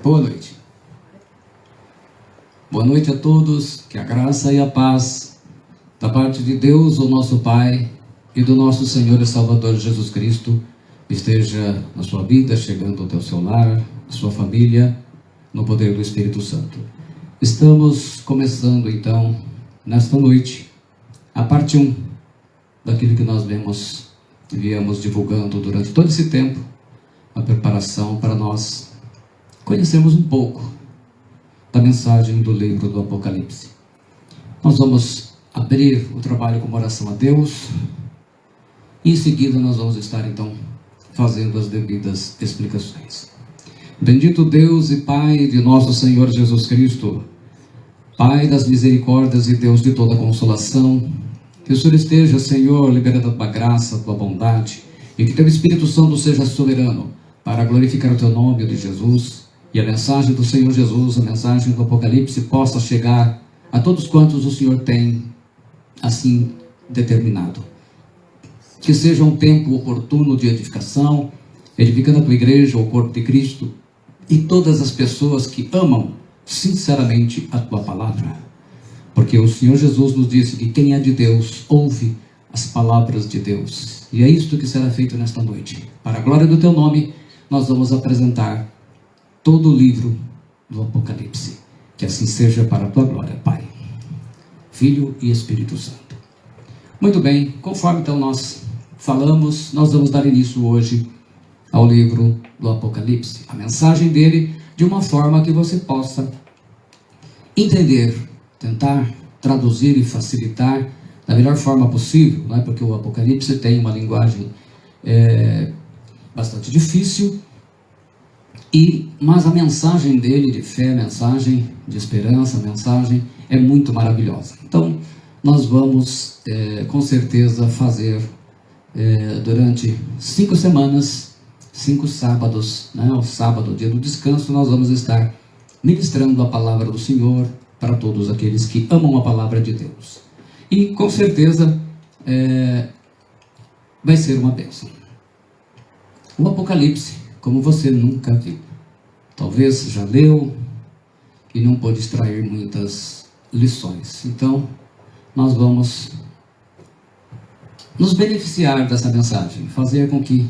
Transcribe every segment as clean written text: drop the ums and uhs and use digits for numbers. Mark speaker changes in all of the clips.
Speaker 1: Boa noite. Boa noite a todos, que a graça e a paz da parte de Deus, o nosso Pai, e do nosso Senhor e Salvador Jesus Cristo esteja na sua vida, chegando até o seu lar, a sua família, no poder do Espírito Santo. Estamos começando então, nesta noite, a parte 1 daquilo que nós viemos divulgando durante todo esse tempo, a preparação para nós conhecermos um pouco da mensagem do livro do Apocalipse. Nós vamos abrir o trabalho com uma oração a Deus e em seguida nós vamos estar então fazendo as devidas explicações. Bendito Deus e Pai de nosso Senhor Jesus Cristo, Pai das misericórdias e Deus de toda consolação, que o Senhor esteja, Senhor, liberando a tua graça, a tua bondade, e que teu Espírito Santo seja soberano para glorificar o teu nome, de Jesus, e a mensagem do Senhor Jesus, a mensagem do Apocalipse, possa chegar a todos quantos o Senhor tem assim determinado. Que seja um tempo oportuno de edificação, edificando a tua igreja, o corpo de Cristo, e todas as pessoas que amam sinceramente a tua palavra. Porque o Senhor Jesus nos disse que quem é de Deus ouve as palavras de Deus. E é isto que será feito nesta noite. Para a glória do teu nome, nós vamos apresentar todo o livro do Apocalipse. Que assim seja para a tua glória, Pai, Filho e Espírito Santo. Muito bem, conforme então nós falamos, nós vamos dar início hoje ao livro do Apocalipse. A mensagem dele de uma forma que você possa entender, tentar traduzir e facilitar da melhor forma possível, não é? Porque o Apocalipse tem uma linguagem bastante difícil, mas a mensagem dele de fé, a mensagem de esperança, a mensagem é muito maravilhosa. Então, nós vamos com certeza fazer durante 5 semanas, 5 sábados, né? O sábado, dia do descanso, nós vamos estar ministrando a palavra do Senhor para todos aqueles que amam a palavra de Deus. E com certeza vai ser uma bênção. O Apocalipse, como você nunca viu. Talvez já leu e não pôde extrair muitas lições. Então, nós vamos nos beneficiar dessa mensagem, fazer com que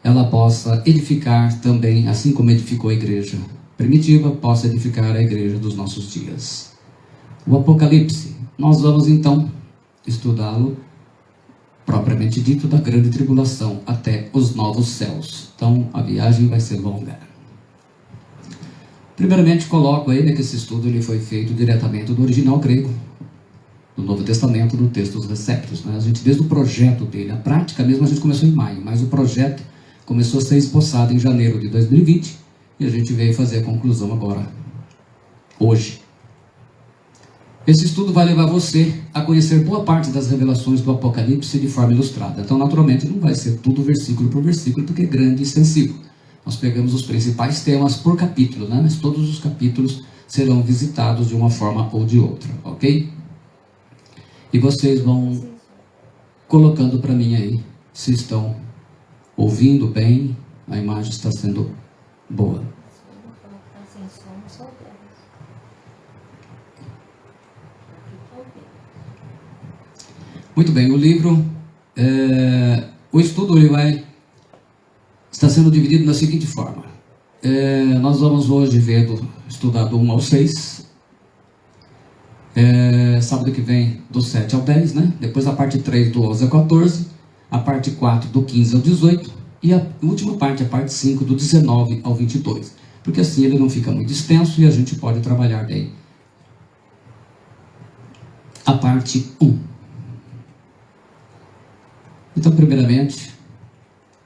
Speaker 1: ela possa edificar também, assim como edificou a igreja primitiva, possa edificar a igreja dos nossos dias. O Apocalipse, nós vamos então estudá-lo propriamente dito da grande tribulação até os novos céus. Então a viagem vai ser longa. Primeiramente coloco aí que esse estudo ele foi feito diretamente do original grego do Novo Testamento, do Textos Receptos, né? A gente, desde o projeto dele, a prática mesmo a gente começou em maio, mas o projeto começou a ser esboçado em janeiro de 2020 e a gente veio fazer a conclusão agora, hoje. Esse estudo vai levar você a conhecer boa parte das revelações do Apocalipse de forma ilustrada. Então, naturalmente, não vai ser tudo versículo por versículo, porque é grande e extensivo. Nós pegamos os principais temas por capítulo, né? Mas todos os capítulos serão visitados de uma forma ou de outra, ok? E vocês vão colocando para mim aí se estão ouvindo bem, a imagem está sendo boa. Muito bem, o livro, o estudo ele está sendo dividido da seguinte forma. Nós vamos hoje estudar do 1 ao 6, sábado que vem do 7 ao 10, né? Depois a parte 3 do 11 ao 14, a parte 4 do 15 ao 18 e a última parte, a parte 5 do 19 ao 22. Porque assim ele não fica muito extenso e a gente pode trabalhar bem a parte 1. Então, primeiramente,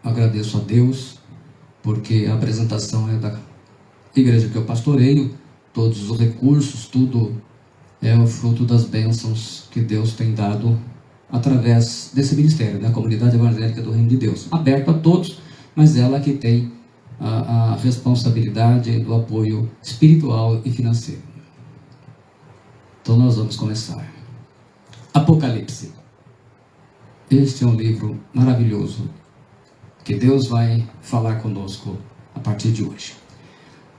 Speaker 1: agradeço a Deus, porque a apresentação é da igreja que eu pastoreio, todos os recursos, tudo é o fruto das bênçãos que Deus tem dado através desse ministério, da Comunidade Evangélica do Reino de Deus, aberto a todos, mas ela que tem a responsabilidade do apoio espiritual e financeiro. Então nós vamos começar. Apocalipse. Este é um livro maravilhoso que Deus vai falar conosco a partir de hoje.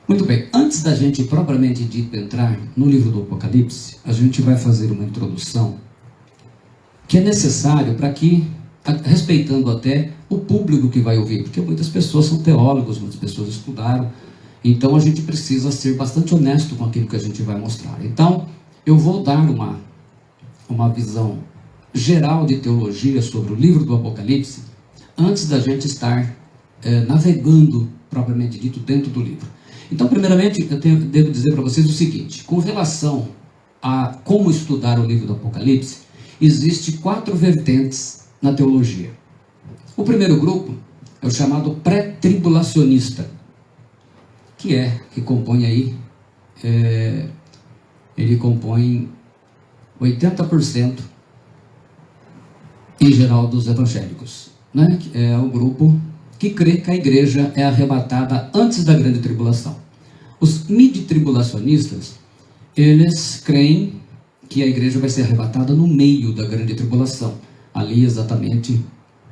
Speaker 1: Muito bem, antes da gente propriamente dito entrar no livro do Apocalipse, a gente vai fazer uma introdução que é necessário para que, respeitando até o público que vai ouvir, porque muitas pessoas são teólogos, muitas pessoas estudaram, então a gente precisa ser bastante honesto com aquilo que a gente vai mostrar. Então, eu vou dar uma visão geral de teologia sobre o livro do Apocalipse, antes da gente estar navegando, propriamente dito, dentro do livro. Então, primeiramente, devo dizer para vocês o seguinte: com relação a como estudar o livro do Apocalipse, existem 4 vertentes na teologia. O primeiro grupo é o chamado pré-tribulacionista, que compõe aí, ele compõe 80% em geral dos evangélicos, né? É o grupo que crê que a igreja é arrebatada antes da grande tribulação. Os mid-tribulacionistas, eles creem que a igreja vai ser arrebatada no meio da grande tribulação, ali exatamente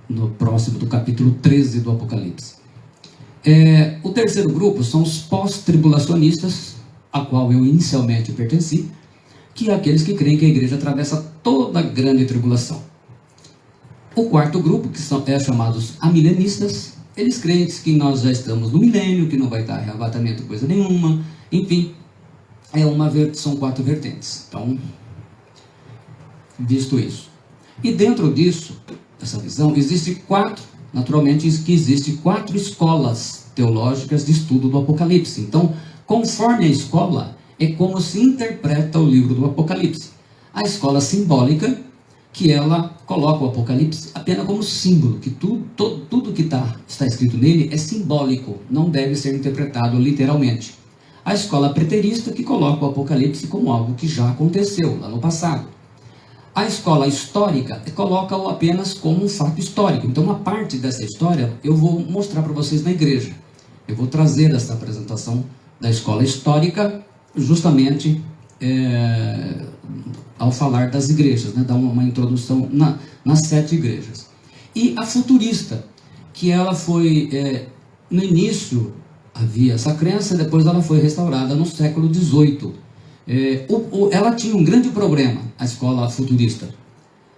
Speaker 1: no próximo do capítulo 13 do Apocalipse. O terceiro grupo são os pós-tribulacionistas, a qual eu inicialmente pertenci, que é aqueles que creem que a igreja atravessa toda a grande tribulação. O quarto grupo, que são chamados amilenistas, eles creem que nós já estamos no milênio, que não vai dar arrebatamento coisa nenhuma, enfim, são 4 vertentes. Então, visto isso. E dentro disso, dessa visão, existem 4 escolas teológicas de estudo do Apocalipse. Então, conforme a escola, é como se interpreta o livro do Apocalipse. A escola simbólica, que ela coloca o Apocalipse apenas como símbolo, que tudo que está escrito nele é simbólico, não deve ser interpretado literalmente. A escola preterista, que coloca o Apocalipse como algo que já aconteceu lá no passado. A escola histórica coloca-o apenas como um fato histórico. Então, uma parte dessa história eu vou mostrar para vocês na igreja. Eu vou trazer essa apresentação da escola histórica justamente ao falar das igrejas, né? Dar uma introdução nas 7 igrejas. E a futurista, que ela foi, no início havia essa crença, depois ela foi restaurada no século XVIII. Ela tinha um grande problema, a escola futurista.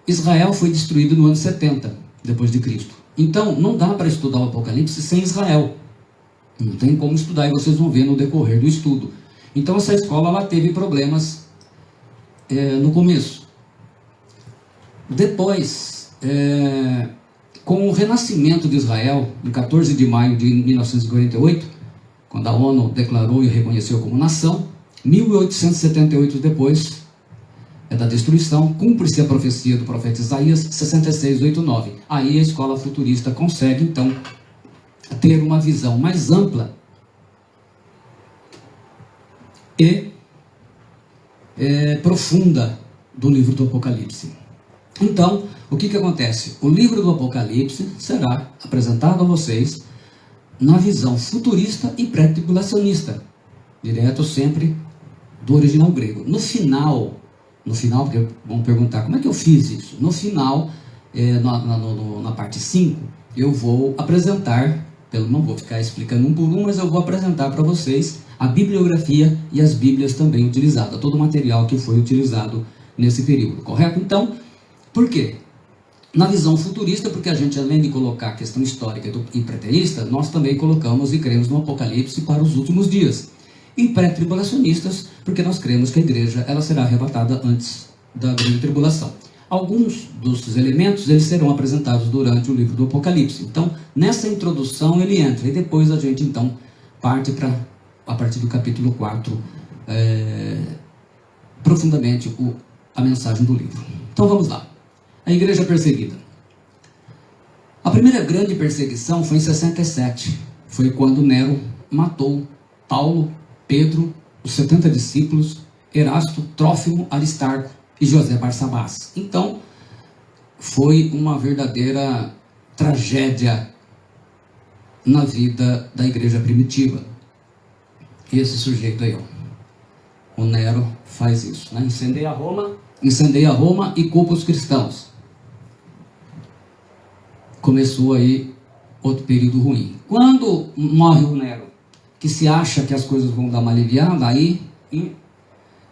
Speaker 1: Israel foi destruído no ano 70 depois de Cristo. Então, não dá para estudar o Apocalipse sem Israel. Não tem como estudar, e vocês vão ver no decorrer do estudo. Então, essa escola ela teve problemas no começo. Depois, com o renascimento de Israel, em 14 de maio de 1948, quando a ONU declarou e reconheceu como nação, 1878 depois da destruição, cumpre-se a profecia do profeta Isaías 66:8-9. Aí a escola futurista consegue, então, ter uma visão mais ampla e profunda do livro do Apocalipse. Então, o que acontece? O livro do Apocalipse será apresentado a vocês na visão futurista e pré-tribulacionista, direto sempre do original grego. No final, porque vão perguntar como é que eu fiz isso? No final, na parte 5, eu vou apresentar, não vou ficar explicando um por um, mas eu vou apresentar para vocês a bibliografia e as bíblias também utilizadas, todo o material que foi utilizado nesse período, correto? Então, por quê? Na visão futurista, porque a gente, além de colocar a questão histórica e preterista, nós também colocamos e cremos no Apocalipse para os últimos dias. E pré-tribulacionistas, porque nós cremos que a igreja ela será arrebatada antes da grande tribulação. Alguns dos elementos eles serão apresentados durante o livro do Apocalipse. Então, nessa introdução ele entra, e depois a gente então parte a partir do capítulo 4, profundamente a mensagem do livro. Então vamos lá. A igreja perseguida. A primeira grande perseguição foi em 67. Foi quando Nero matou Paulo, Pedro, os 70 discípulos, Erasto, Trófimo, Aristarco e José Barsabás. Então, foi uma verdadeira tragédia na vida da igreja primitiva. Esse sujeito aí, ó, o Nero faz isso, né? Incendeia Roma e culpa os cristãos. Começou aí outro período ruim. Quando morre o Nero, que se acha que as coisas vão dar uma aliviada, aí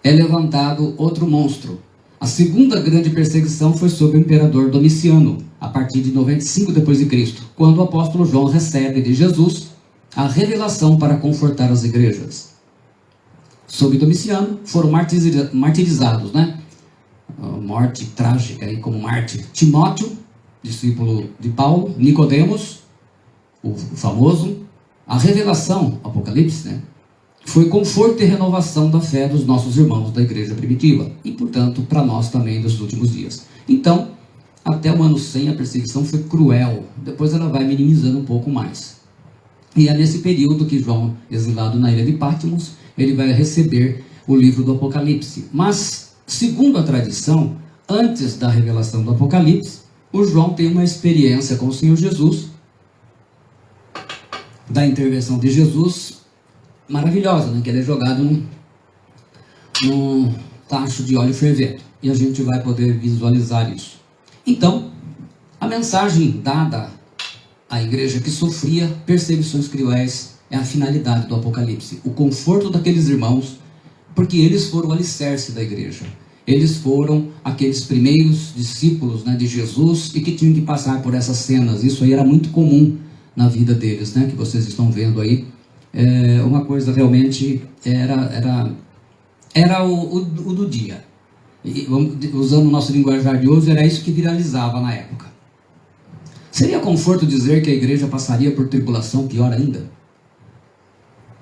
Speaker 1: é levantado outro monstro. A segunda grande perseguição foi sobre o imperador Domiciano, a partir de 95 d.C., quando o apóstolo João recebe de Jesus a revelação para confortar as igrejas. Sob Domiciano foram martirizados, né? Morte trágica aí como mártir. Timóteo, discípulo de Paulo, Nicodemos, o famoso. A revelação, Apocalipse, né? Foi conforto e renovação da fé dos nossos irmãos da igreja primitiva e, portanto, para nós também dos últimos dias. Então, até o ano 100 a perseguição foi cruel, depois ela vai minimizando um pouco mais. E é nesse período que João, exilado na ilha de Patmos, ele vai receber o livro do Apocalipse. Mas, segundo a tradição, antes da revelação do Apocalipse, o João tem uma experiência com o Senhor Jesus, da intervenção de Jesus, maravilhosa, né? Que ele é jogado num tacho de óleo fervendo. E a gente vai poder visualizar isso. Então, a mensagem dada à igreja que sofria perseguições cruéis é a finalidade do Apocalipse. O conforto daqueles irmãos, porque eles foram o alicerce da igreja. Eles foram aqueles primeiros discípulos, né, de Jesus e que tinham que passar por essas cenas. Isso aí era muito comum na vida deles, né, que vocês estão vendo aí. Uma coisa realmente era o do dia. E, usando o nosso linguajar de hoje, era isso que viralizava na época. Seria conforto dizer que a igreja passaria por tribulação pior ainda?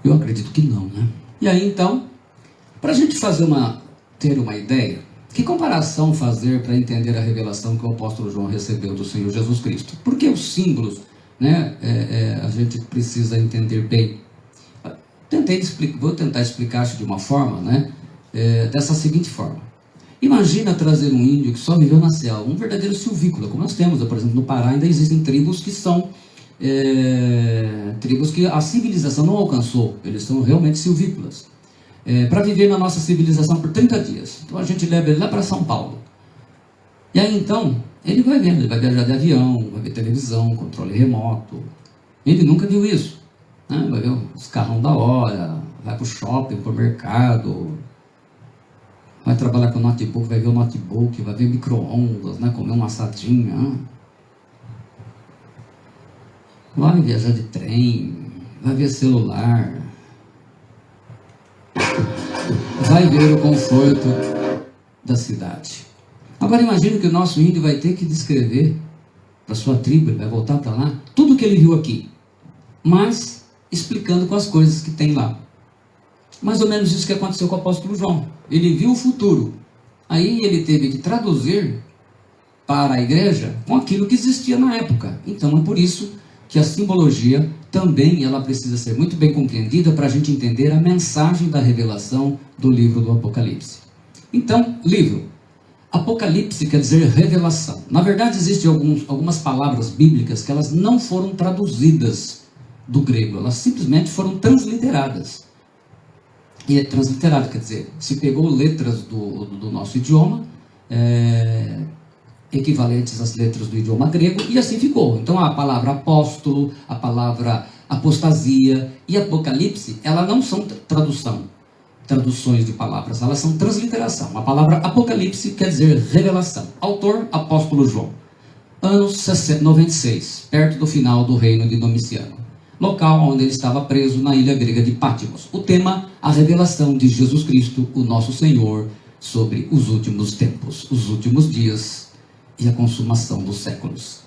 Speaker 1: Eu acredito que não, né? E aí então, para a gente ter uma ideia, que comparação fazer para entender a revelação que o apóstolo João recebeu do Senhor Jesus Cristo? Porque os símbolos, né, a gente precisa entender bem. Vou tentar explicar isso de uma forma, né, dessa seguinte forma. Imagina trazer um índio que só viveu na selva, um verdadeiro silvícola, como nós temos, por exemplo, no Pará ainda existem tribos que são tribos que a civilização não alcançou, eles são realmente silvícolas. Para viver na nossa civilização por 30 dias. Então a gente leva ele lá para São Paulo. E aí então, ele vai vendo, ele vai viajar de avião, vai ver televisão, controle remoto. Ele nunca viu isso. Né? Vai ver os carrão da hora, vai para o shopping, para o mercado, vai trabalhar com o notebook, vai ver o notebook, vai ver micro-ondas, né? Comer uma assadinha. Né? Vai viajar de trem, vai ver celular, vai ver o conforto da cidade. Agora imagine que o nosso índio vai ter que descrever para sua tribo, ele vai voltar para lá, tudo que ele viu aqui, mas explicando com as coisas que tem lá. Mais ou menos isso que aconteceu com o apóstolo João. Ele viu o futuro, aí ele teve que traduzir para a igreja com aquilo que existia na época. Então é por isso que a simbologia também ela precisa ser muito bem compreendida para a gente entender a mensagem da revelação do livro do Apocalipse. Então, livro. Apocalipse quer dizer revelação. Na verdade, existem algumas palavras bíblicas que elas não foram traduzidas do grego, elas simplesmente foram transliteradas. E transliterado quer dizer, se pegou letras do nosso idioma, equivalentes às letras do idioma grego, e assim ficou. Então a palavra apóstolo, a palavra apostasia e apocalipse, elas não são traduções de palavras, elas são transliteração. A palavra apocalipse quer dizer revelação. Autor, apóstolo João. Anos 96, perto do final do reino de Domiciano. Local onde ele estava preso na ilha grega de Patmos. O tema, a revelação de Jesus Cristo, o nosso Senhor, sobre os últimos tempos, os últimos dias e a consumação dos séculos.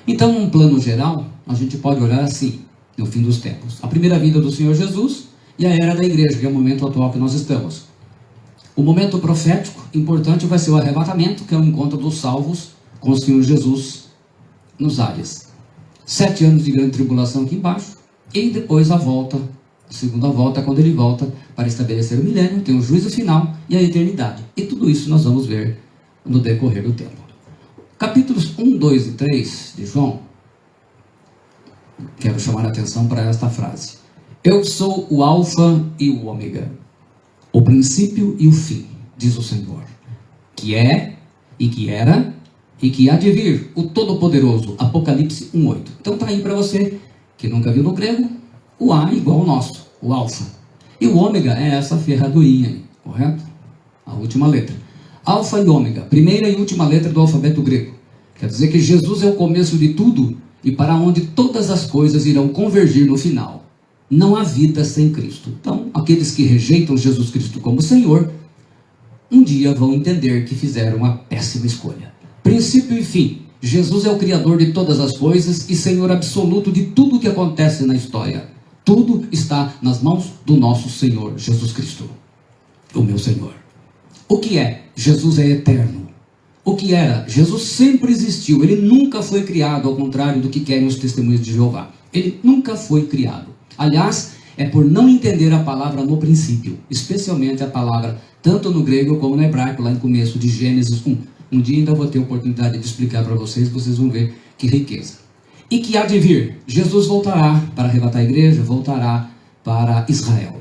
Speaker 1: Então, num plano geral, a gente pode olhar assim, no fim dos tempos. A primeira vinda do Senhor Jesus e a era da igreja, que é o momento atual que nós estamos. O momento profético importante vai ser o arrebatamento, que é o encontro dos salvos com o Senhor Jesus nos ares. 7 anos de grande tribulação aqui embaixo, e depois a volta, a segunda volta, quando ele volta para estabelecer o milênio, tem o juízo final e a eternidade. E tudo isso nós vamos ver no decorrer do tempo. Capítulos 1, 2 e 3 de João, quero chamar a atenção para esta frase. Eu sou o alfa e o ômega, o princípio e o fim, diz o Senhor, que é, e que era, e que há de vir, o Todo-Poderoso, Apocalipse 1:8. Então está aí para você, que nunca viu no grego, O A é igual ao nosso, o alfa. E o ômega é essa ferradurinha aí, correto? A última letra. Alfa e ômega, primeira e última letra do alfabeto grego. Quer dizer que Jesus é o começo de tudo e para onde todas as coisas irão convergir no final. Não há vida sem Cristo. Então, aqueles que rejeitam Jesus Cristo como Senhor, um dia vão entender que fizeram uma péssima escolha. Princípio e fim. Jesus é o Criador de todas as coisas e Senhor absoluto de tudo que acontece na história. Tudo está nas mãos do nosso Senhor Jesus Cristo, o meu Senhor. O que é? Jesus é eterno. O que era? Jesus sempre existiu. Ele nunca foi criado, ao contrário do que querem os testemunhos de Jeová. Ele nunca foi criado. Aliás, é por não entender a palavra no princípio, especialmente a palavra tanto no grego como no hebraico, lá no começo de Gênesis 1. Um dia ainda vou ter a oportunidade de explicar para vocês vão ver que riqueza. E que há de vir? Jesus voltará para arrebatar a igreja, voltará para Israel.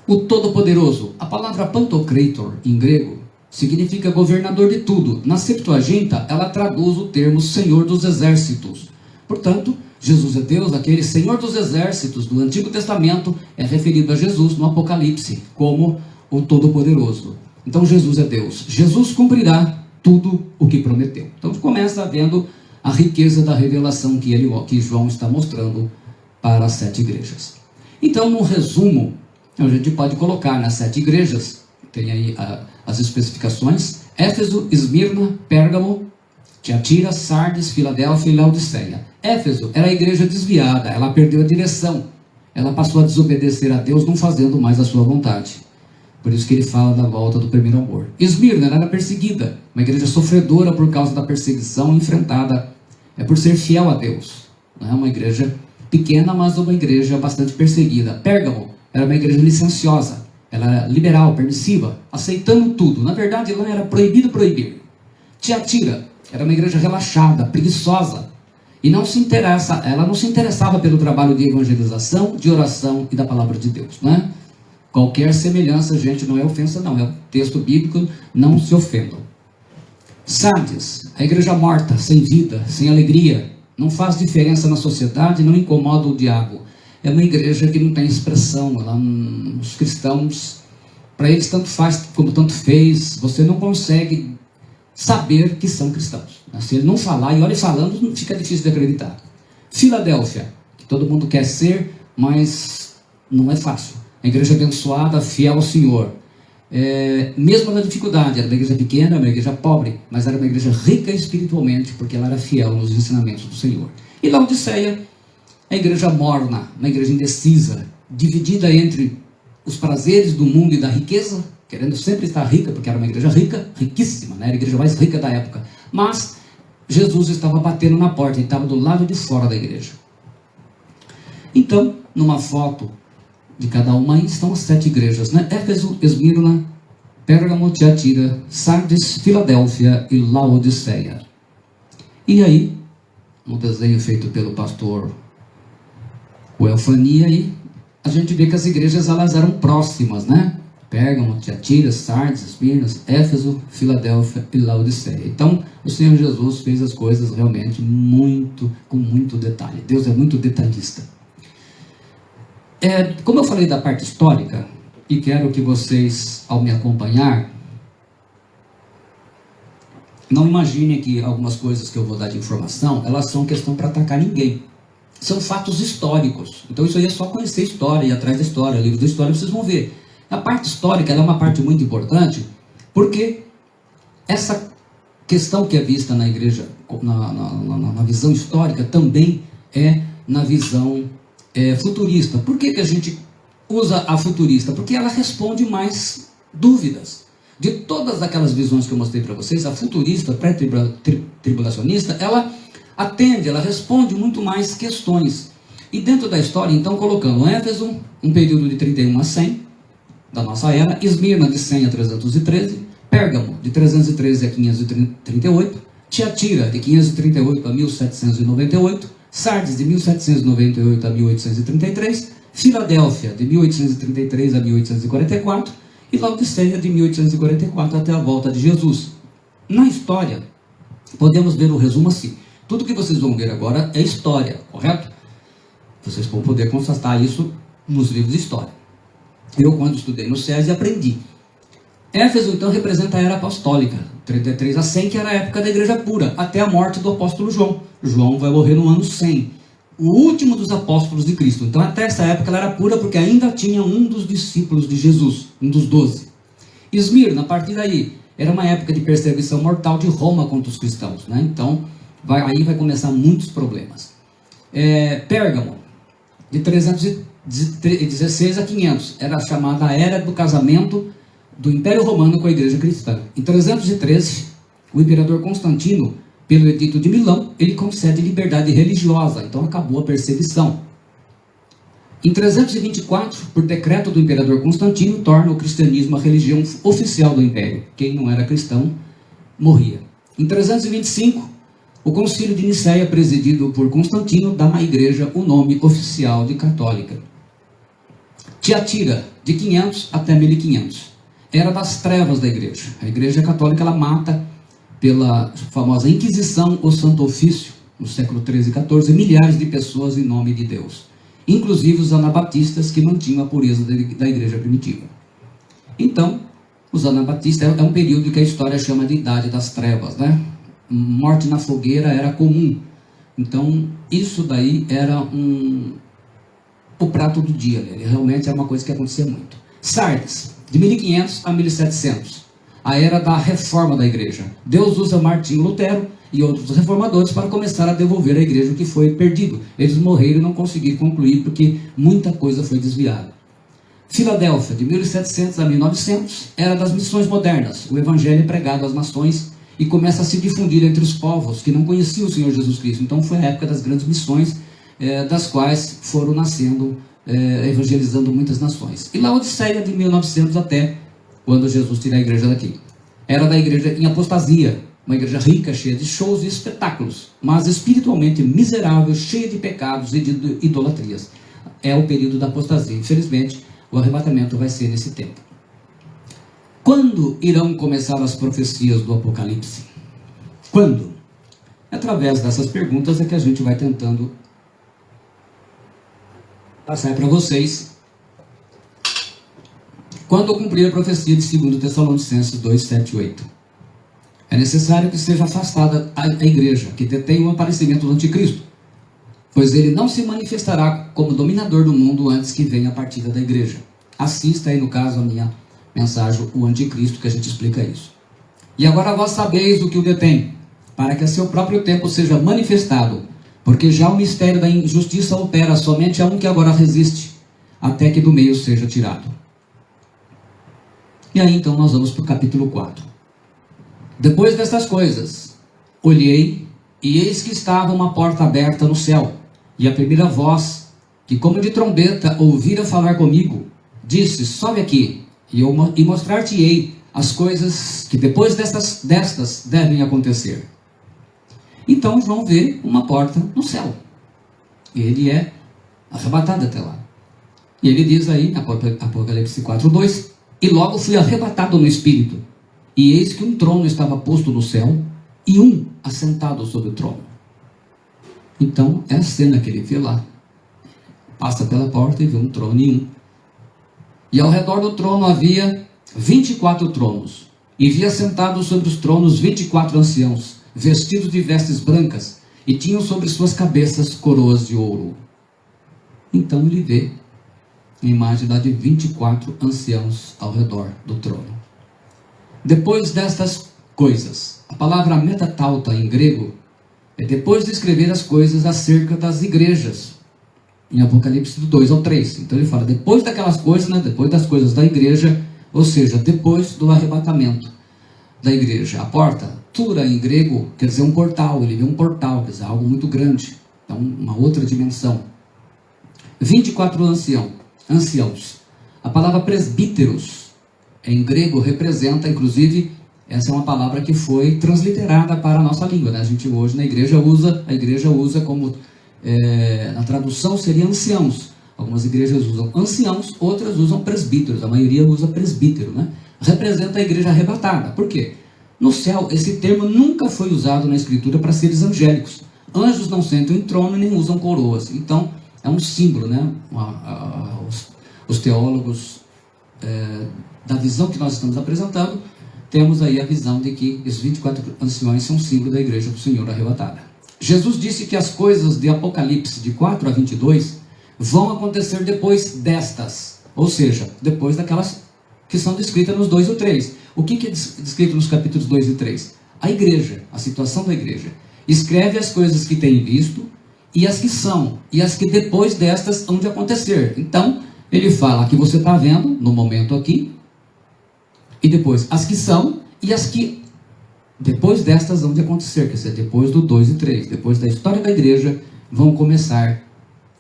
Speaker 1: O Todo-Poderoso, a palavra Pantocrator em grego, significa governador de tudo. Na Septuaginta, ela traduz o termo Senhor dos Exércitos. Portanto, Jesus é Deus, aquele Senhor dos Exércitos do Antigo Testamento é referido a Jesus no Apocalipse como o Todo-Poderoso. Então Jesus é Deus. Jesus cumprirá tudo o que prometeu. Então começa vendo a riqueza da revelação que João está mostrando para as 7 igrejas. Então, no resumo, a gente pode colocar nas 7 igrejas, tem aí as especificações: Éfeso, Esmirna, Pérgamo, Tiatira, Sardes, Filadélfia e Laodiceia. Éfeso era a igreja desviada, ela perdeu a direção, ela passou a desobedecer a Deus, não fazendo mais a sua vontade. Por isso que ele fala da volta do primeiro amor. Esmirna era perseguida, uma igreja sofredora por causa da perseguição enfrentada por ser fiel a Deus. Não é uma igreja pequena, mas uma igreja bastante perseguida. Pérgamo era uma igreja licenciosa, ela era liberal, permissiva, aceitando tudo. Na verdade, lá era proibido proibir. Tiatira era uma igreja relaxada, preguiçosa, e ela não se interessava pelo trabalho de evangelização, de oração e da palavra de Deus, não é? Qualquer semelhança, gente, não é ofensa não, é o texto bíblico, não se ofendam. Sardes, a igreja morta, sem vida, sem alegria, não faz diferença na sociedade, não incomoda o diabo. É uma igreja que não tem expressão, os cristãos, para eles tanto faz como tanto fez, você não consegue saber que são cristãos. Se ele não falar, e olha falando, fica difícil de acreditar. Filadélfia, que todo mundo quer ser, mas não é fácil. A igreja abençoada, fiel ao Senhor. Mesmo na dificuldade, era uma igreja pequena, uma igreja pobre, mas era uma igreja rica espiritualmente, porque ela era fiel nos ensinamentos do Senhor. E Laodiceia, a igreja morna, uma igreja indecisa, dividida entre os prazeres do mundo e da riqueza, querendo sempre estar rica, porque era uma igreja rica, riquíssima, né? Era a igreja mais rica da época. Mas Jesus estava batendo na porta, ele estava do lado de fora da igreja. Então, numa foto de cada uma aí estão as 7 igrejas, né? Éfeso, Esmirna, Pérgamo, Tiatira, Sardes, Filadélfia e Laodiceia. E aí, no desenho feito pelo pastor Elfania, aí, a gente vê que as igrejas elas eram próximas, né? Pérgamo, Tiatira, Sardes, Esmirna, Éfeso, Filadélfia e Laodiceia. Então, o Senhor Jesus fez as coisas realmente com muito detalhe. Deus é muito detalhista. Como eu falei da parte histórica, e quero que vocês, ao me acompanhar, não imaginem que algumas coisas que eu vou dar de informação, elas são questão para atacar ninguém. São fatos históricos. Então isso aí é só conhecer a história, ir atrás da história, livro da história, vocês vão ver. A parte histórica ela é uma parte muito importante, porque essa questão que é vista na igreja, na visão histórica, também é na visão futurista. Por que a gente usa a futurista? Porque ela responde mais dúvidas. De todas aquelas visões que eu mostrei para vocês, a futurista, pré-tribulacionista, ela atende, ela responde muito mais questões. E dentro da história, então, colocando Éfeso, um período de 31 a 100 da nossa era, Esmirna de 100 a 313, Pérgamo de 313 a 538, Tiatira de 538 a 1798, Sardes de 1798 a 1833, Filadélfia de 1833 a 1844 e Laodiceia de 1844 até a volta de Jesus. Na história, podemos ver o resumo assim. Tudo que vocês vão ver agora é história, correto? Vocês vão poder constatar isso nos livros de história. Eu, quando estudei no SESI, aprendi. Éfeso, então, representa a era apostólica, 33 a 100, que era a época da igreja pura, até a morte do apóstolo João. João vai morrer no ano 100, o último dos apóstolos de Cristo. Então, até essa época ela era pura, porque ainda tinha um dos discípulos de Jesus, um dos 12. Esmirna, a partir daí, era uma época de perseguição mortal de Roma contra os cristãos, né? Então, aí vai começar muitos problemas. Pérgamo, de 316 a 500, era chamada a Era do Casamento do Império Romano com a Igreja Cristã. Em 313, o imperador Constantino, pelo Edito de Milão, ele concede liberdade religiosa, então acabou a perseguição. Em 324, por decreto do imperador Constantino, torna o cristianismo a religião oficial do império. Quem não era cristão, morria. Em 325, o concílio de Nicéia, presidido por Constantino, dá à igreja o nome oficial de católica. Tiatira, de 500 até 1500. Era das trevas da igreja. A igreja católica, ela mata, pela famosa Inquisição, o Santo Ofício, no século 13 e 14, milhares de pessoas em nome de Deus. Inclusive os anabatistas, que mantinham a pureza da igreja primitiva. Então, os anabatistas é um período que a história chama de Idade das Trevas, né? Morte na fogueira era comum. Então, isso daí era o prato do dia. Né? Realmente era uma coisa que acontecia muito. Sardes, de 1500 a 1700. A era da reforma da igreja. Deus usa Martinho Lutero e outros reformadores para começar a devolver à igreja o que foi perdido. Eles morreram e não conseguiram concluir porque muita coisa foi desviada. Filadélfia, de 1700 a 1900, era das missões modernas. O evangelho é pregado às nações e começa a se difundir entre os povos que não conheciam o Senhor Jesus Cristo. Então foi a época das grandes missões, das quais foram nascendo, evangelizando muitas nações. E Laodiceia, de 1900 até quando Jesus tira a igreja daqui. Era da igreja em apostasia, uma igreja rica, cheia de shows e espetáculos, mas espiritualmente miserável, cheia de pecados e de idolatrias. É o período da apostasia. Infelizmente, o arrebatamento vai ser nesse tempo. Quando irão começar as profecias do Apocalipse? Quando? Através dessas perguntas é que a gente vai tentando passar para vocês. Quando cumprir a profecia de 2 Tessalonicenses 2, 7 e 8. É necessário que seja afastada a igreja, que detém o aparecimento do anticristo, pois ele não se manifestará como dominador do mundo antes que venha a partida da igreja. Assista aí, no caso, a minha mensagem, o anticristo, que a gente explica isso. E agora vós sabeis o que o detém, para que a seu próprio tempo seja manifestado, porque já o mistério da injustiça opera somente a um que agora resiste, até que do meio seja tirado. E aí então nós vamos para o capítulo 4. Depois destas coisas, olhei, e eis que estava uma porta aberta no céu, e a primeira voz, que como de trombeta ouvira falar comigo, disse: sobe aqui, e mostrar-te-ei as coisas que depois destas devem acontecer. Então João vê uma porta no céu. Ele é arrebatado até lá. E ele diz aí, Apocalipse 4:2, e logo fui arrebatado no espírito, e eis que um trono estava posto no céu, e um assentado sobre o trono. Então é a cena que ele vê lá. Passa pela porta e vê um trono e um. E ao redor do trono havia 24 tronos, e via sentados sobre os tronos 24 anciãos, vestidos de vestes brancas, e tinham sobre suas cabeças coroas de ouro. Então ele vê a imagem de 24 anciãos ao redor do trono. Depois destas coisas, a palavra metatauta em grego é depois de escrever as coisas acerca das igrejas, em Apocalipse 2 ao 3. Então ele fala depois daquelas coisas, né, depois das coisas da igreja, ou seja, depois do arrebatamento da igreja. A porta, tura em grego, quer dizer um portal. Ele vê um portal, quer dizer algo muito grande, então uma outra dimensão. 24 anciãos. A palavra presbíteros em grego representa, inclusive, essa é uma palavra que foi transliterada para a nossa língua, né? A gente hoje na igreja usa como, na tradução seria anciãos. Algumas igrejas usam anciãos, outras usam presbíteros, a maioria usa presbítero, né? Representa a igreja arrebatada. Por quê? No céu, esse termo nunca foi usado na escritura para seres angélicos. Anjos não sentam em trono nem usam coroas. Então, é um símbolo, né? Os teólogos, da visão que nós estamos apresentando, temos aí a visão de que esses 24 anciões são símbolo da igreja do Senhor arrebatada. Jesus disse que as coisas de Apocalipse, de 4 a 22, vão acontecer depois destas, ou seja, depois daquelas que são descritas nos 2 e 3. O que é descrito nos capítulos 2 e 3? A igreja, a situação da igreja. Escreve as coisas que tem visto, e as que são, e as que depois destas hão de acontecer. Então, ele fala que você está vendo, no momento aqui, e depois as que são, e as que depois destas hão de acontecer, quer dizer, depois do 2 e 3, depois da história da igreja, vão começar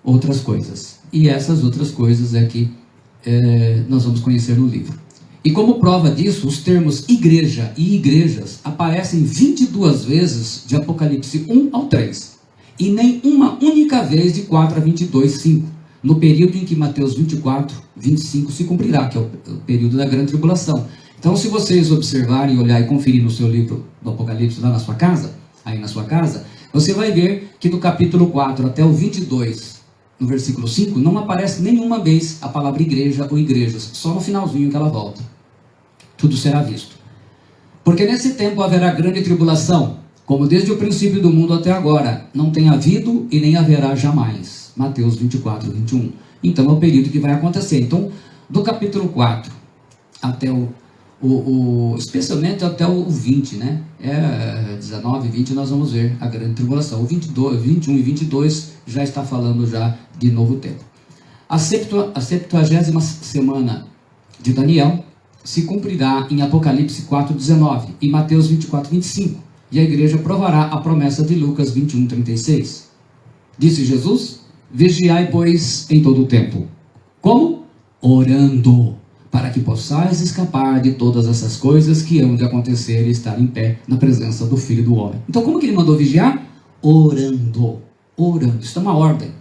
Speaker 1: outras coisas. E essas outras coisas é que nós vamos conhecer no livro. E como prova disso, os termos igreja e igrejas aparecem 22 vezes de Apocalipse 1 ao 3. E nem uma única vez de 4 a 22, 5. No período em que Mateus 24, 25 se cumprirá, que é o período da grande tribulação. Então, se vocês observarem, olhar e conferir no seu livro do Apocalipse lá na sua casa, aí na sua casa, você vai ver que do capítulo 4 até o 22, no versículo 5, não aparece nenhuma vez a palavra igreja ou igrejas, só no finalzinho que ela volta. Tudo será visto. Porque nesse tempo haverá grande tribulação, como desde o princípio do mundo até agora, não tem havido e nem haverá jamais. Mateus 24, 21. Então é o período que vai acontecer. Então, do capítulo 4 até especialmente até o 20, né? 19 e 20 nós vamos ver a grande tribulação. O 22, 21 e 22 já está falando já de novo tempo. A 70ª semana de Daniel se cumprirá em Apocalipse 4, 19 e Mateus 24, 25. E a igreja provará a promessa de Lucas 21, 36. Disse Jesus: vigiai, pois, em todo o tempo. Como? Orando, para que possais escapar de todas essas coisas que hão de acontecer e estar em pé na presença do Filho do Homem. Então, como que ele mandou vigiar? Orando. Orando. Isso é uma ordem.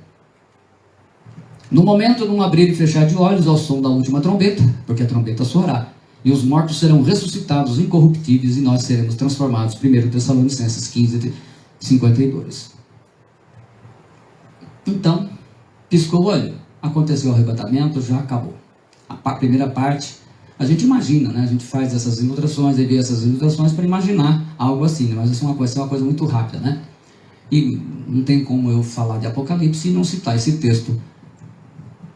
Speaker 1: No momento de um abrir e fechar de olhos ao som da última trombeta, porque a trombeta soará, e os mortos serão ressuscitados incorruptíveis e nós seremos transformados. 1 Tessalonicenses 15, 52. Então, piscou o olho, aconteceu o arrebatamento, já acabou. A primeira parte, a gente imagina, né? A gente faz essas ilustrações, e vê essas ilustrações para imaginar algo assim, né? Mas isso é uma coisa muito rápida, né? E não tem como eu falar de Apocalipse e não citar esse texto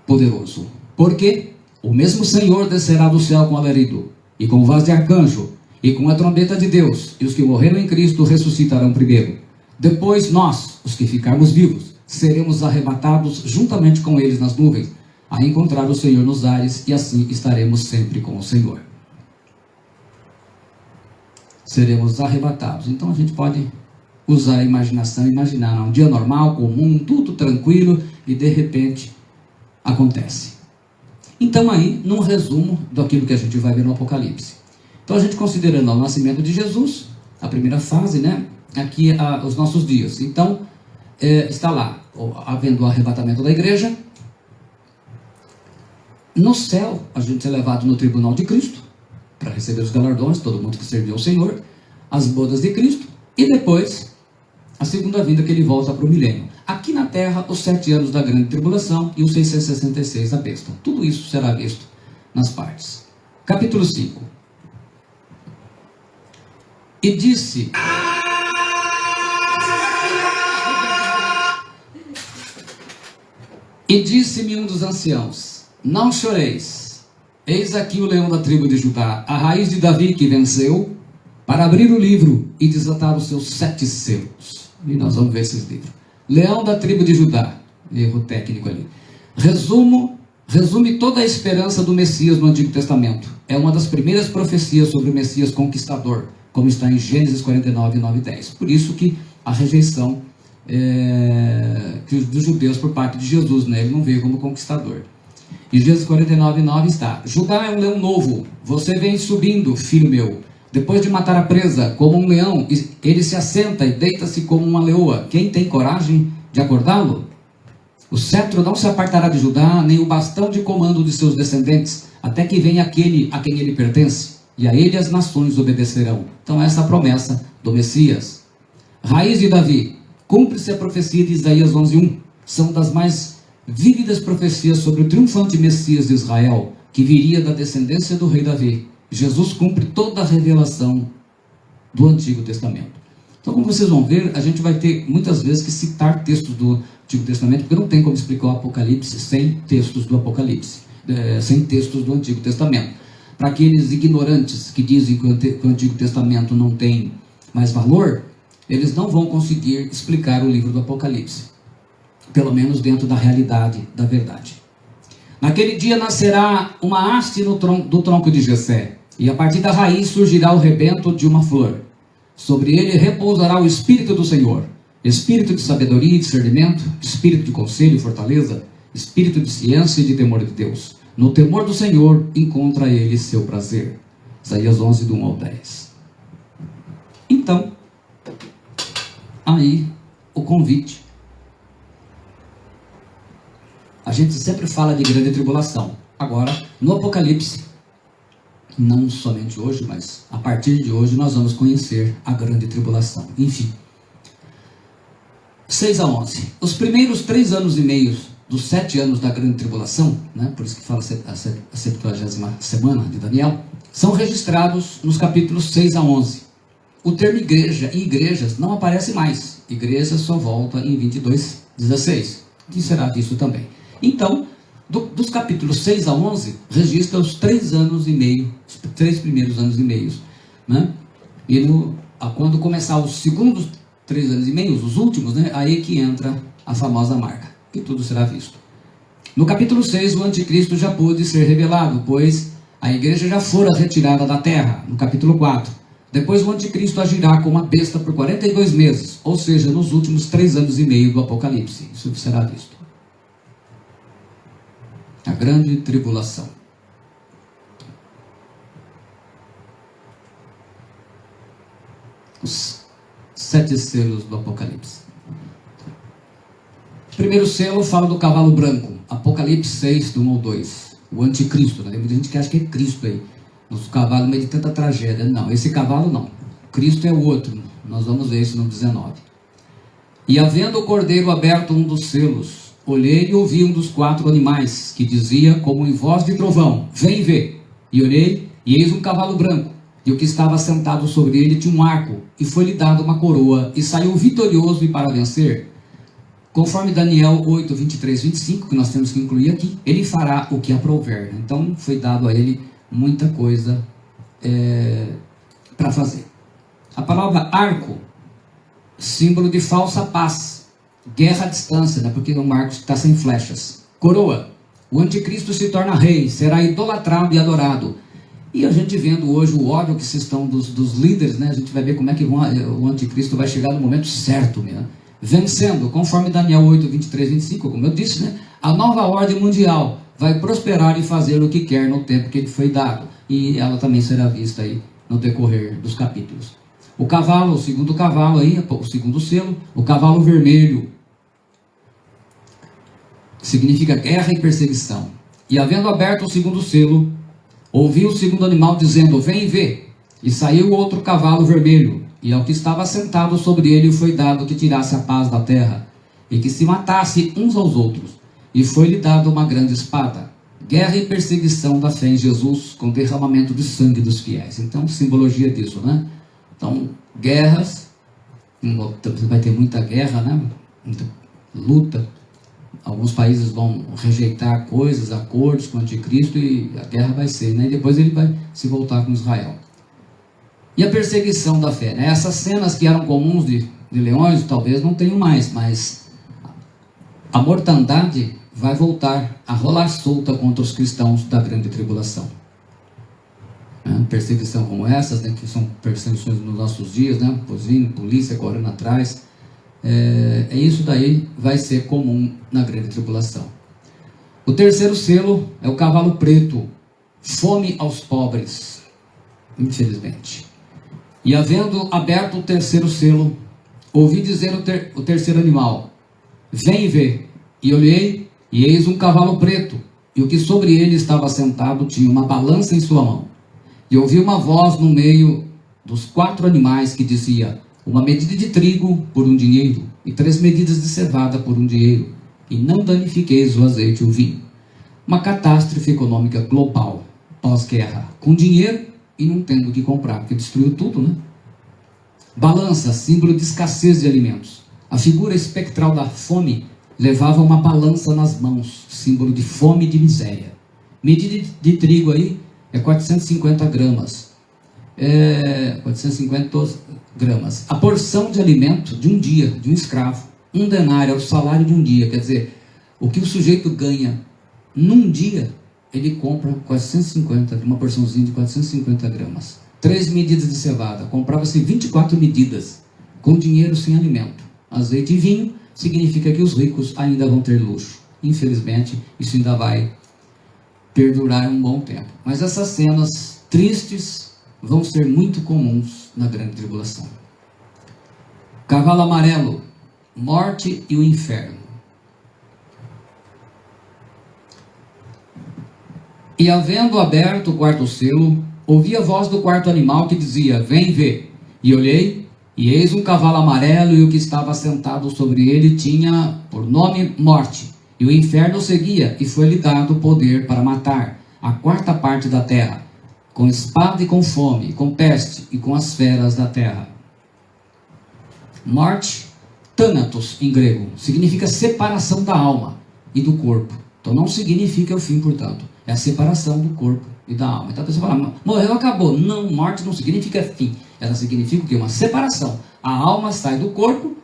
Speaker 1: poderoso. Porque o mesmo Senhor descerá do céu com alarido, e com voz de arcanjo, e com a trombeta de Deus, e os que morreram em Cristo ressuscitarão primeiro. Depois nós, os que ficarmos vivos, seremos arrebatados juntamente com eles nas nuvens, a encontrar o Senhor nos ares, e assim estaremos sempre com o Senhor. Seremos arrebatados. Então a gente pode usar a imaginação, imaginar um dia normal, comum, tudo tranquilo, e de repente acontece. Então aí, num resumo daquilo que a gente vai ver no Apocalipse. Então a gente considerando o nascimento de Jesus, a primeira fase, né? Aqui os nossos dias. Então, está lá, havendo o arrebatamento da igreja. No céu, a gente é levado no tribunal de Cristo, para receber os galardões, todo mundo que serviu ao Senhor, as bodas de Cristo, e depois, a segunda vinda que ele volta para o milênio. Aqui na terra, os 7 anos da grande tribulação e os 666 da besta. Tudo isso será visto nas partes. Capítulo 5. E disse... E disse-me um dos anciãos: não choreis, eis aqui o leão da tribo de Judá, a raiz de Davi que venceu, para abrir o livro e desatar os seus 7 selos. E nós vamos ver esses livros. Leão da tribo de Judá, erro técnico ali. Resume toda a esperança do Messias no Antigo Testamento. É uma das primeiras profecias sobre o Messias conquistador, como está em Gênesis 49, 9 e 10. Por isso que a rejeição dos judeus por parte de Jesus, né? Ele não veio como conquistador. Em Gênesis 49, 9 está: Judá é um leão novo, você vem subindo, filho meu. Depois de matar a presa, como um leão, ele se assenta e deita-se como uma leoa. Quem tem coragem de acordá-lo? O cetro não se apartará de Judá, nem o bastão de comando de seus descendentes, até que venha aquele a quem ele pertence, e a ele as nações obedecerão. Então essa é a promessa do Messias. Raiz de Davi, cumpre-se a profecia de Isaías 11:1. São das mais vívidas profecias sobre o triunfante Messias de Israel, que viria da descendência do rei Davi, Jesus cumpre toda a revelação do Antigo Testamento. Então, como vocês vão ver, a gente vai ter muitas vezes que citar textos do Antigo Testamento, porque não tem como explicar o Apocalipse sem textos do Apocalipse, sem textos do Antigo Testamento. Para aqueles ignorantes que dizem que o Antigo Testamento não tem mais valor, eles não vão conseguir explicar o livro do Apocalipse, pelo menos dentro da realidade da verdade. Naquele dia nascerá uma haste do tronco de Jessé, e a partir da raiz surgirá o rebento de uma flor. Sobre ele repousará o Espírito do Senhor, Espírito de sabedoria e discernimento, Espírito de conselho e fortaleza, Espírito de ciência e de temor de Deus. No temor do Senhor encontra ele seu prazer. Isaías 11, do 1 ao 10. Então, aí o convite. A gente sempre fala de grande tribulação. Agora, no Apocalipse, não somente hoje, mas a partir de hoje nós vamos conhecer a grande tribulação. Enfim, 6 a 11. Os primeiros 3 anos e meio dos 7 anos da grande tribulação, né, por isso que fala a 70ª semana de Daniel, são registrados nos capítulos 6 a 11. O termo igreja e igrejas não aparece mais. Igreja só volta em 22:16, que será visto também. Então, dos capítulos 6 a 11, registra os 3 anos e meio, os 3 primeiros anos e meio, né? E quando começar os segundos 3 anos e meio, os últimos, né? Aí que entra a famosa marca, que tudo será visto. No capítulo 6, o anticristo já pôde ser revelado, pois a igreja já fora retirada da terra, no capítulo 4. Depois o anticristo agirá como uma besta por 42 meses, ou seja, nos últimos 3 anos e meio do Apocalipse. Isso será visto. A grande tribulação. Os 7 selos do Apocalipse. O primeiro selo fala do cavalo branco. Apocalipse 6, do 1 ao 2. O anticristo. Né? Tem muita gente que acha que é Cristo aí. Os cavalos no meio de tanta tragédia. Não, esse cavalo não. Cristo é o outro. Nós vamos ver isso no 19. E havendo o cordeiro aberto um dos selos, olhei e ouvi um dos 4 animais, que dizia, como em voz de trovão, vem ver. E olhei, e eis um cavalo branco, e o que estava sentado sobre ele tinha um arco, e foi-lhe dado uma coroa, e saiu vitorioso e para vencer. Conforme Daniel 8, 23, 25, que nós temos que incluir aqui, ele fará o que aprouver. Então, foi dado a ele muita coisa para fazer. A palavra arco, símbolo de falsa paz. Guerra à distância, né? Porque o arco está sem flechas. Coroa. O anticristo se torna rei, será idolatrado e adorado. E a gente vendo hoje o ódio que se estão dos líderes, né? A gente vai ver como é que o anticristo vai chegar no momento certo, né? Vencendo, conforme Daniel 8, 23, 25, como eu disse, né? A nova ordem mundial vai prosperar e fazer o que quer no tempo que lhe foi dado. E ela também será vista aí no decorrer dos capítulos. O cavalo, o segundo cavalo aí, o segundo selo, o cavalo vermelho, significa guerra e perseguição. E havendo aberto o segundo selo, ouvi o segundo animal dizendo, vem ver. E saiu outro cavalo vermelho, e ao que estava sentado sobre ele foi dado que tirasse a paz da terra, e que se matasse uns aos outros. E foi-lhe dado uma grande espada. Guerra e perseguição da fé em Jesus, com derramamento de sangue dos fiéis. Então, simbologia disso, né? Então, guerras, vai ter muita guerra, né? Muita luta. Alguns países vão rejeitar coisas, acordos com o anticristo, e a guerra vai ser, né? E depois ele vai se voltar com Israel. E a perseguição da fé, né? Essas cenas que eram comuns de leões, talvez não tenham mais, mas a mortandade vai voltar a rolar solta contra os cristãos da grande tribulação. Perseguição como essas, né, que são perseguições nos nossos dias, né, polícia correndo atrás, isso daí vai ser comum na grande tribulação. O terceiro selo é o cavalo preto, fome aos pobres, infelizmente. E havendo aberto o terceiro selo, ouvi dizer o terceiro animal, vem ver. E olhei, e eis um cavalo preto, e o que sobre ele estava sentado tinha uma balança em sua mão. E ouvi uma voz no meio dos 4 animais que dizia, uma medida de trigo por 1 dinheiro, e 3 medidas de cevada por 1 dinheiro, e não danifiqueis o azeite e o vinho. Uma catástrofe econômica global, pós-guerra, com dinheiro e não tendo o que comprar, porque destruiu tudo, né? Balança, símbolo de escassez de alimentos. A figura espectral da fome levava uma balança nas mãos, símbolo de fome e de miséria. Medida de trigo aí é 450 gramas. 450 gramas. A porção de alimento de um dia, de um escravo, 1 denário é o salário de um dia. Quer dizer, o que o sujeito ganha num dia, ele compra 450, uma porçãozinha de 450 gramas. 3 medidas de cevada, comprava-se 24 medidas, com dinheiro sem alimento. Azeite e vinho significa que os ricos ainda vão ter luxo. Infelizmente, isso ainda vai perdurar um bom tempo. Mas essas cenas tristes vão ser muito comuns na grande tribulação. Cavalo amarelo, morte e o inferno. E havendo aberto o quarto selo, ouvi a voz do quarto animal que dizia: vem ver. E olhei, e eis um cavalo amarelo, e o que estava sentado sobre ele tinha por nome Morte. E o inferno seguia, e foi-lhe dado poder para matar a quarta parte da terra, com espada e com fome, com peste e com as feras da terra. Morte, Thanatos em grego, significa separação da alma e do corpo. Então não significa o fim, portanto. É a separação do corpo e da alma. Então a pessoa fala: morreu, acabou. Não, morte não significa fim. Ela significa o quê? Uma separação. A alma sai do corpo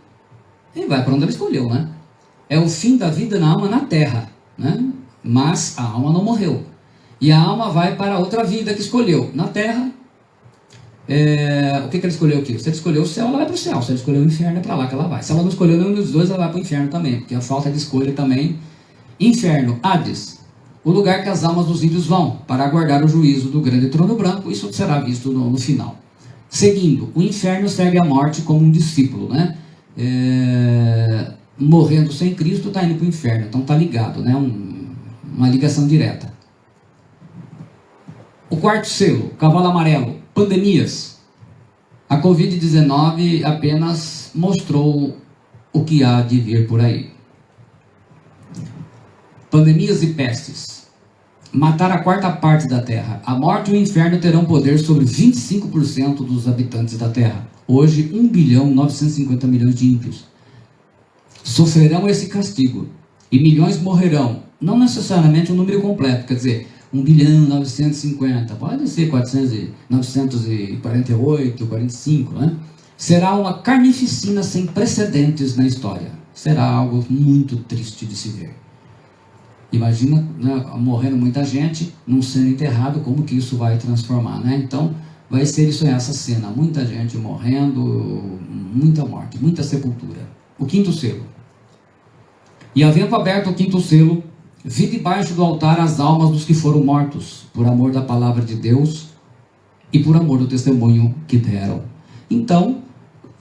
Speaker 1: e vai para onde ela escolheu, né? É o fim da vida na alma na terra, né? Mas a alma não morreu. E a alma vai para outra vida que escolheu. Na terra, o que ela escolheu aqui? Se ela escolheu o céu, ela vai para o céu. Se ela escolheu o inferno, é para lá que ela vai. Se ela não escolheu nenhum dos dois, ela vai para o inferno também. Porque a falta de escolha também. Inferno, Hades, o lugar que as almas dos ímpios vão, para aguardar o juízo do grande trono branco. Isso será visto no final. Seguindo, o inferno serve a morte como um discípulo, né? Morrendo sem Cristo, está indo para o inferno. Então está ligado, né? Uma ligação direta. O quarto selo, cavalo amarelo, pandemias. A Covid-19 apenas mostrou o que há de vir por aí. Pandemias e pestes. Matar a quarta parte da terra. A morte e o inferno terão poder sobre 25% dos habitantes da terra. Hoje, 1.950.000.000 de ímpios sofrerão esse castigo. E milhões morrerão. Não necessariamente um número completo, quer dizer, 1.950.000.000, pode ser 948, 45, né? Será uma carnificina sem precedentes na história. Será algo muito triste de se ver. Imagina, né, morrendo muita gente, não sendo enterrado, como que isso vai transformar, né? Então, vai ser isso, essa cena, muita gente morrendo, muita morte, muita sepultura. O quinto selo. E havendo aberto o quinto selo, vi debaixo do altar as almas dos que foram mortos, por amor da palavra de Deus e por amor do testemunho que deram. Então,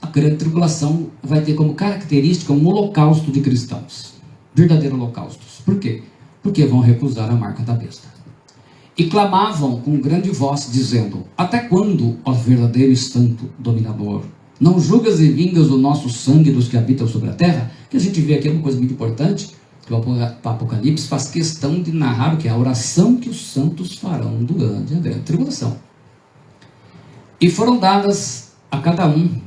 Speaker 1: a grande tribulação vai ter como característica um holocausto de cristãos. Verdadeiro holocausto. Por quê? Porque vão recusar a marca da besta. E clamavam com grande voz, dizendo: até quando, ó verdadeiro e santo dominador, não julgas e vingas o nosso sangue dos que habitam sobre a terra? Que a gente vê aqui uma coisa muito importante, que o Apocalipse faz questão de narrar o que é a oração que os santos farão durante a grande tribulação. E foram dadas a cada um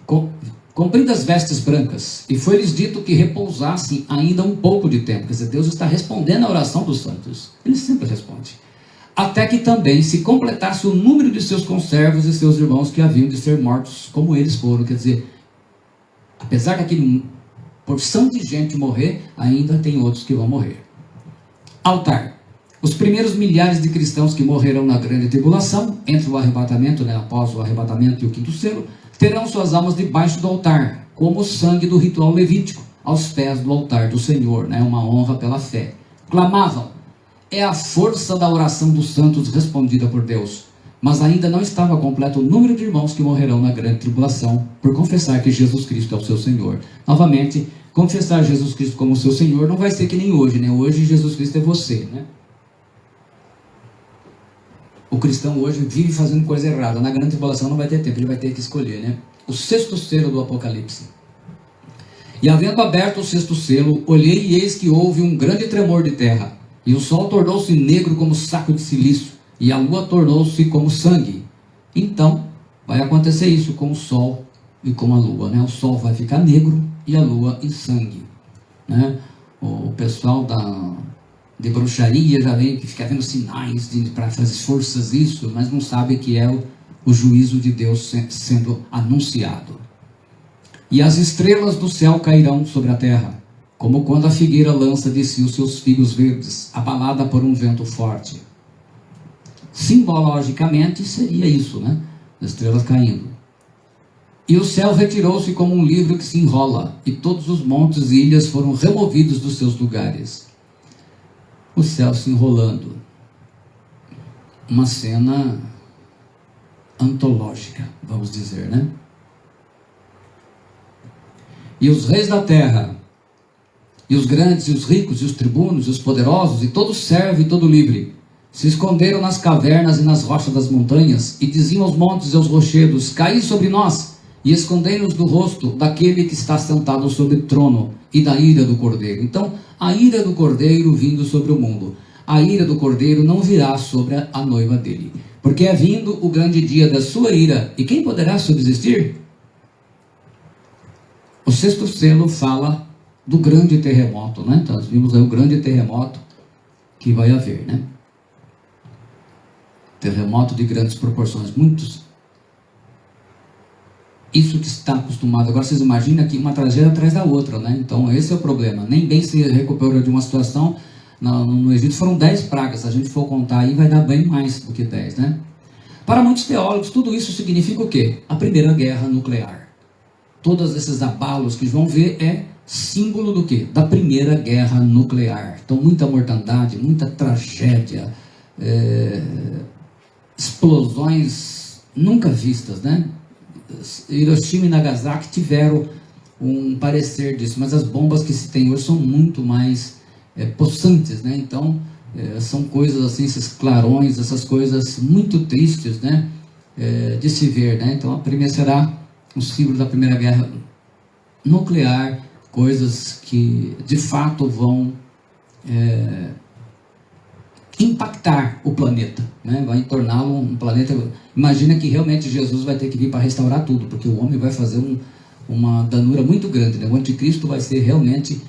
Speaker 1: compridas vestes brancas, e foi-lhes dito que repousassem ainda um pouco de tempo. Quer dizer, Deus está respondendo a oração dos santos. Ele sempre responde. Até que também se completasse o número de seus conservos e seus irmãos que haviam de ser mortos, como eles foram. Quer dizer, apesar daquele porção de gente morrer, ainda tem outros que vão morrer. Altar. Os primeiros milhares de cristãos que morrerão na grande tribulação, entre o arrebatamento, né, após o arrebatamento e o quinto selo, terão suas almas debaixo do altar, como o sangue do ritual levítico, aos pés do altar do Senhor, né, uma honra pela fé. Clamavam. É a força da oração dos santos respondida por Deus. Mas ainda não estava completo o número de irmãos que morrerão na grande tribulação por confessar que Jesus Cristo é o seu Senhor. Novamente, confessar Jesus Cristo como seu Senhor não vai ser que nem hoje, né? Hoje Jesus Cristo é você, né? O cristão hoje vive fazendo coisa errada. Na grande tribulação não vai ter tempo, ele vai ter que escolher, né? O sexto selo do Apocalipse. E havendo aberto o sexto selo, olhei e eis que houve um grande tremor de terra. E o sol tornou-se negro como saco de cilício, e a lua tornou-se como sangue. Então, vai acontecer isso com o sol e com a lua, né? O sol vai ficar negro e a lua em sangue, né? O pessoal de bruxaria já vem que fica vendo sinais para fazer forças isso, mas não sabe que é o juízo de Deus sendo anunciado. E as estrelas do céu cairão sobre a terra, como quando a figueira lança de si os seus figos verdes, abalada por um vento forte. Simbologicamente seria isso, né? As estrelas caindo. E o céu retirou-se como um livro que se enrola, e todos os montes e ilhas foram removidos dos seus lugares. O céu se enrolando. Uma cena antológica, vamos dizer, né? E os reis da terra, e os grandes, e os ricos, e os tribunos, e os poderosos, e todo servo e todo livre, se esconderam nas cavernas e nas rochas das montanhas, e diziam aos montes e aos rochedos: caí sobre nós, e escondei-nos do rosto daquele que está sentado sobre o trono, e da ira do Cordeiro. Então, a ira do Cordeiro vindo sobre o mundo. A ira do Cordeiro não virá sobre a noiva dele, porque é vindo o grande dia da sua ira, e quem poderá subsistir? O sexto selo fala do grande terremoto, né? Então, nós vimos aí o grande terremoto que vai haver, né? Terremoto de grandes proporções, muitos. Isso que está acostumado. Agora vocês imaginam que uma tragédia atrás da outra, né? Então esse é o problema. Nem bem se recuperou de uma situação. No Egito foram 10 pragas. Se a gente for contar aí, vai dar bem mais do que 10, né? Para muitos teólogos, tudo isso significa o quê? A primeira guerra nuclear. Todos esses abalos que vão ver é símbolo do quê? Da primeira guerra nuclear. Então muita mortandade, muita tragédia, explosões nunca vistas, né? Hiroshima e Nagasaki tiveram um parecer disso, mas as bombas que se tem hoje são muito mais possantes, né? Então são coisas assim, esses clarões, essas coisas muito tristes, né? De se ver, né? Então a primeira será um símbolo da primeira guerra nuclear, coisas que de fato vão impactar o planeta, né? Vai torná-lo um planeta. Imagina que realmente Jesus vai ter que vir para restaurar tudo, porque o homem vai fazer uma danura muito grande, né? O anticristo vai ser realmente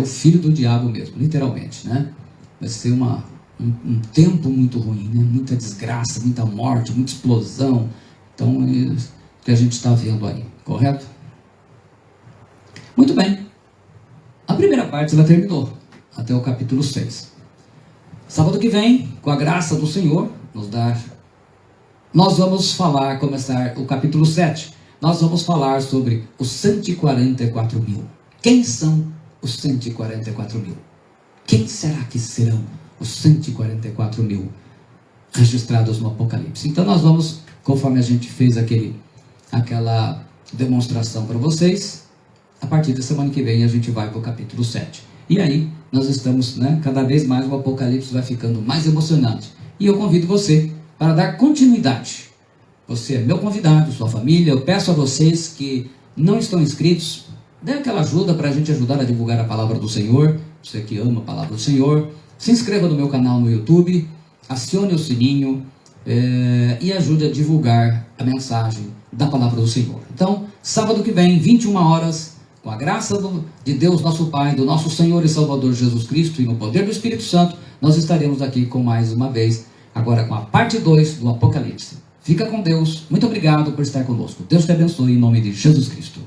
Speaker 1: o filho do diabo mesmo, literalmente, né? Vai ser um tempo muito ruim, né? Muita desgraça, muita morte, muita explosão. Então, é isso que a gente está vendo aí, correto? Muito bem. A primeira parte ela terminou, até o capítulo 6. Sábado que vem, com a graça do Senhor, nós vamos começar o capítulo 7. Nós vamos falar sobre os 144 mil. Quem são os 144 mil? Quem será que serão os 144 mil registrados no Apocalipse? Então nós vamos, conforme a gente fez aquela demonstração para vocês, a partir da semana que vem a gente vai para o capítulo 7. E aí, nós estamos, né, cada vez mais o Apocalipse vai ficando mais emocionante. E eu convido você para dar continuidade. Você é meu convidado, sua família. Eu peço a vocês que não estão inscritos, dê aquela ajuda para a gente ajudar a divulgar a palavra do Senhor. Você que ama a palavra do Senhor. Se inscreva no meu canal no YouTube, acione o sininho e ajude a divulgar a mensagem da palavra do Senhor. Então, sábado que vem, 21 horas, com a graça de Deus nosso Pai, do nosso Senhor e Salvador Jesus Cristo e no poder do Espírito Santo, nós estaremos aqui com mais uma vez, agora com a parte 2 do Apocalipse. Fica com Deus, muito obrigado por estar conosco. Deus te abençoe em nome de Jesus Cristo.